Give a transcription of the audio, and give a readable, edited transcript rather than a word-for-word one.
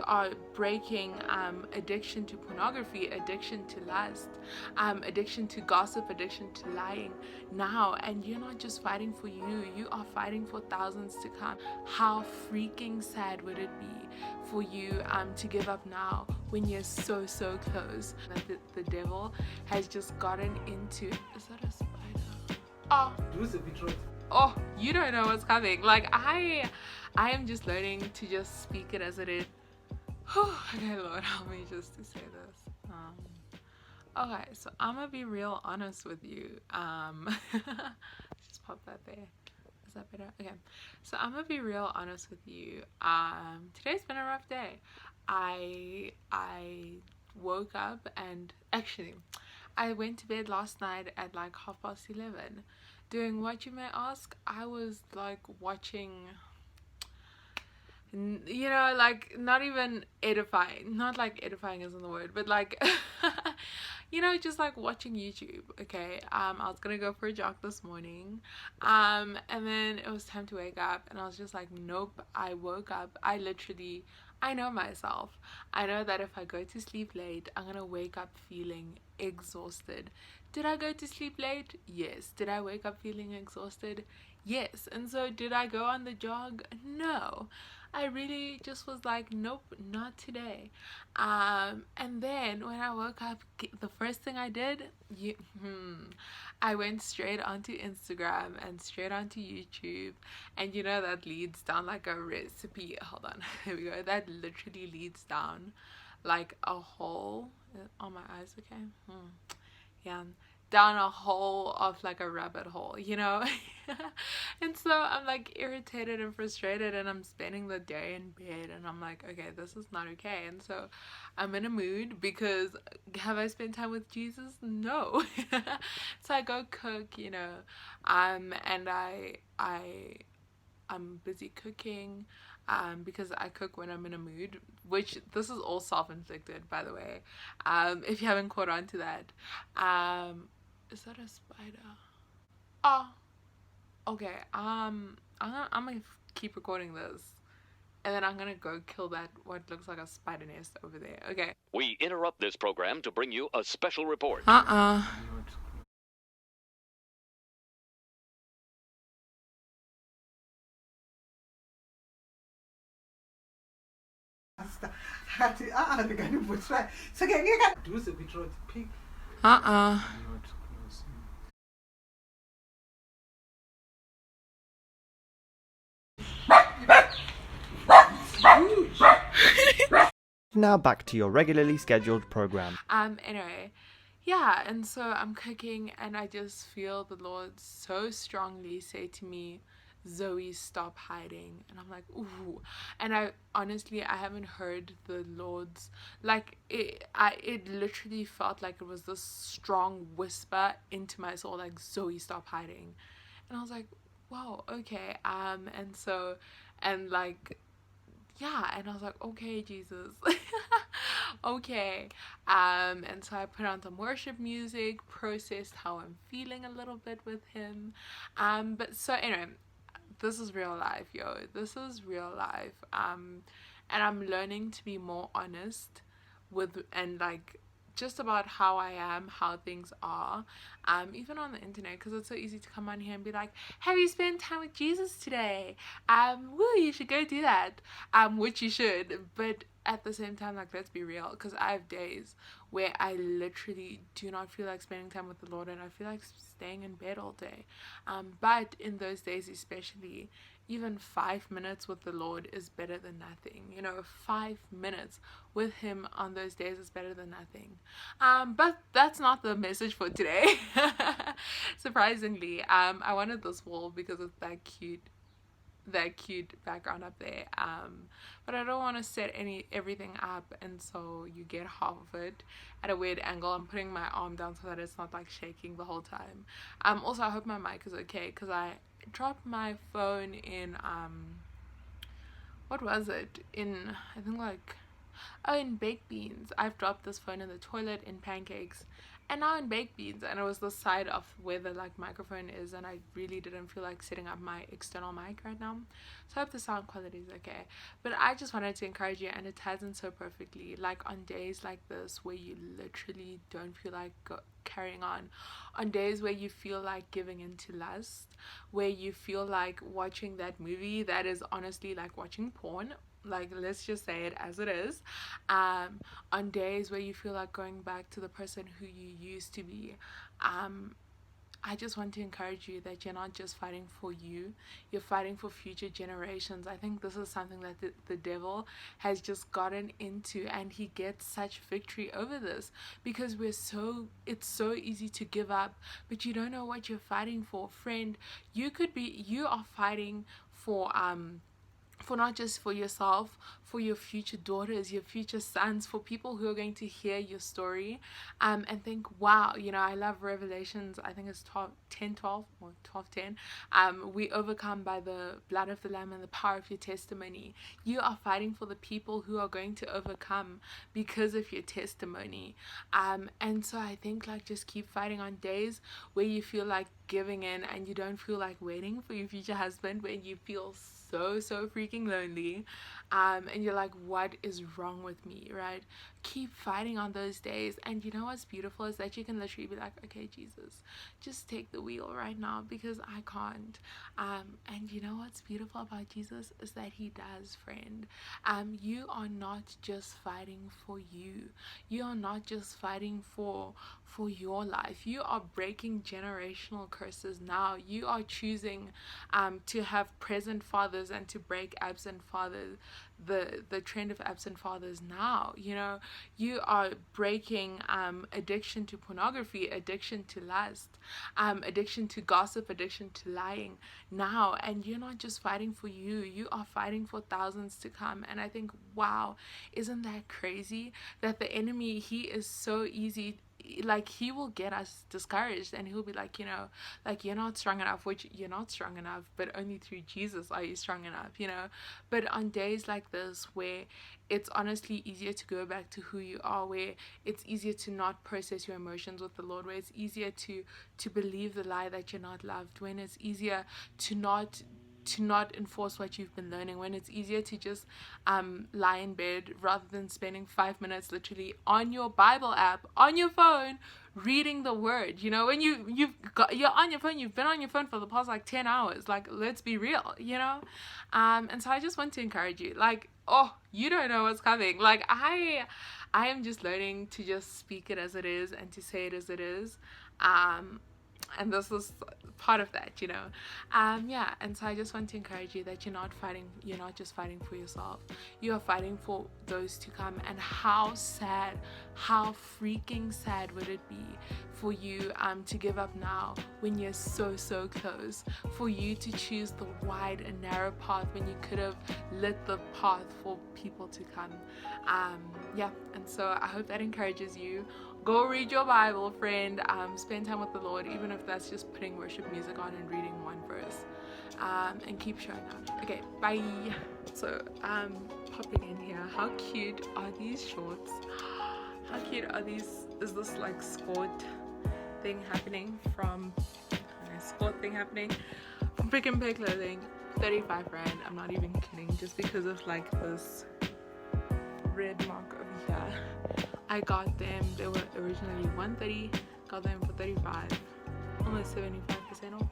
are breaking addiction to pornography, addiction to lust, addiction to gossip, addiction to lying now, and you're not just fighting for you are fighting for thousands to come. How freaking sad would it be for you to give up now when you're so close? That the devil has just gotten into. Is that a spider? Oh, you don't know what's coming. Like I am just learning to just speak it as it is. Okay, Lord, help me just to say this. Okay, so I'm gonna be real honest with you. Just pop that there. Is that better? Okay. So I'm gonna be real honest with you. Today's been a rough day. I woke up and actually I went to bed last night at like 11:30. Doing what, you may ask? I was like watching, like not even edifying, not like edifying isn't the word, but like just like watching YouTube. Okay, I was gonna go for a jog this morning, and then it was time to wake up, and I was just like, nope. I woke up, I know myself. I know that if I go to sleep late, I'm gonna wake up feeling exhausted. Did I go to sleep late? Yes. Did I wake up feeling exhausted? Yes. And so did I go on the jog? No. I really just was like, nope, not today. And then when I woke up, the first thing I did, I went straight onto Instagram and straight onto YouTube, and that leads down like a recipe. Hold on, here we go. That literally leads down like a hole. On my eyes, okay? Yeah, down a hole of like a rabbit hole, and so I'm like irritated and frustrated, and I'm spending the day in bed, and I'm like, okay, this is not okay. And so I'm in a mood because have I spent time with Jesus? No. So I go cook, and I'm busy cooking, because I cook when I'm in a mood, which this is all self-inflicted, by the way, if you haven't caught on to that. Is that a spider? Oh, okay. I'm gonna keep recording this, and then I'm gonna go kill that what looks like a spider nest over there. Okay. We interrupt this program to bring you a special report. Now back to your regularly scheduled program. Anyway, yeah, and so I'm cooking, and I just feel the Lord so strongly say to me, Zoe, stop hiding. And I'm like, ooh. And I honestly, I haven't heard the Lord's, like, it literally felt like it was this strong whisper into my soul, like, Zoe, stop hiding. And I was like, wow, okay. And so, and like, yeah, and I was like, okay, Jesus. Okay. And so I put on some worship music, processed how I'm feeling a little bit with him. But so anyway, this is real life, yo. This is real life. And I'm learning to be more honest with, and like, just about how I am, how things are, even on the internet, because it's so easy to come on here and be like, have you spent time with Jesus today? Woo, you should go do that, which you should, but at the same time, like, let's be real, because I have days where I literally do not feel like spending time with the Lord, and I feel like staying in bed all day, but in those days especially, even 5 minutes with the Lord is better than nothing. 5 minutes with him on those days is better than nothing. But that's not the message for today. Surprisingly, I wanted this wall because it's that cute background up there, but I don't want to set everything up, and so you get half of it at a weird angle. I'm putting my arm down so that it's not like shaking the whole time. Also, I hope my mic is okay, because I dropped my phone in what was it, in, I think, like, oh, in baked beans. I've dropped this phone in the toilet, in pancakes, and now in baked beans, and it was the side of where the like microphone is, and I really didn't feel like setting up my external mic right now, so I hope the sound quality is okay. But I just wanted to encourage you, and it ties in so perfectly, like on days like this where you literally don't feel like carrying on days where you feel like giving into lust, where you feel like watching that movie that is honestly like watching porn, like let's just say it as it is, on days where you feel like going back to the person who you used to be. I just want to encourage you that you're not just fighting for you, you're fighting for future generations. I think this is something that the devil has just gotten into, and he gets such victory over this because it's so easy to give up, but you don't know what you're fighting for. Friend, you are fighting for not just for yourself, for your future daughters, your future sons, for people who are going to hear your story, and think, wow, I love Revelations, I think it's 10:12 or 12:10. We overcome by the blood of the Lamb and the power of your testimony. You are fighting for the people who are going to overcome because of your testimony. And so I think, like, just keep fighting on days where you feel like giving in and you don't feel like waiting for your future husband, when you feel so freaking lonely, and you're like, what is wrong with me, right? Keep fighting on those days. And you know what's beautiful is that you can literally be like, okay, Jesus, just take the wheel right now because I can't. And you know what's beautiful about Jesus is that he does, friend. You are not just fighting for you are not just fighting for your life. You are breaking generational curses now. You are choosing to have present fathers and to break absent fathers, the trend of absent fathers now. You are breaking addiction to pornography, addiction to lust, addiction to gossip, addiction to lying now. And you're not just fighting for you are fighting for thousands to come. And I think, wow, isn't that crazy that the enemy, he is so easy, like he will get us discouraged, and he'll be like, like, you're not strong enough, which you're not strong enough, but only through Jesus are you strong enough. But on days like this where it's honestly easier to go back to who you are, where it's easier to not process your emotions with the Lord, where it's easier to believe the lie that you're not loved, when it's easier to not enforce what you've been learning, when it's easier to just lie in bed rather than spending 5 minutes literally on your Bible app on your phone reading the word. When you're on your phone, you've been on your phone for the past like 10 hours, like, let's be real. And so I just want to encourage you, like, oh, you don't know what's coming. Like, I am just learning to just speak it as it is and to say it as it is. And this is part of that, and so I just want to encourage you that you're not just fighting for yourself, you are fighting for those to come. And how freaking sad would it be for you to give up now when you're so close, for you to choose the wide and narrow path when you could have lit the path for people to come. And so I hope that encourages you. Go read your Bible, friend. Spend time with the Lord, even if that's just putting worship music on and reading one verse. And keep showing up. Okay, bye. So, popping in here. How cute are these shorts? How cute are these? Is this like skirt thing happening from Pick and Pay Clothing? 35 rand. I'm not even kidding. Just because of like this red mark over here. I got them, they were originally 130, got them for 35, almost 75% off.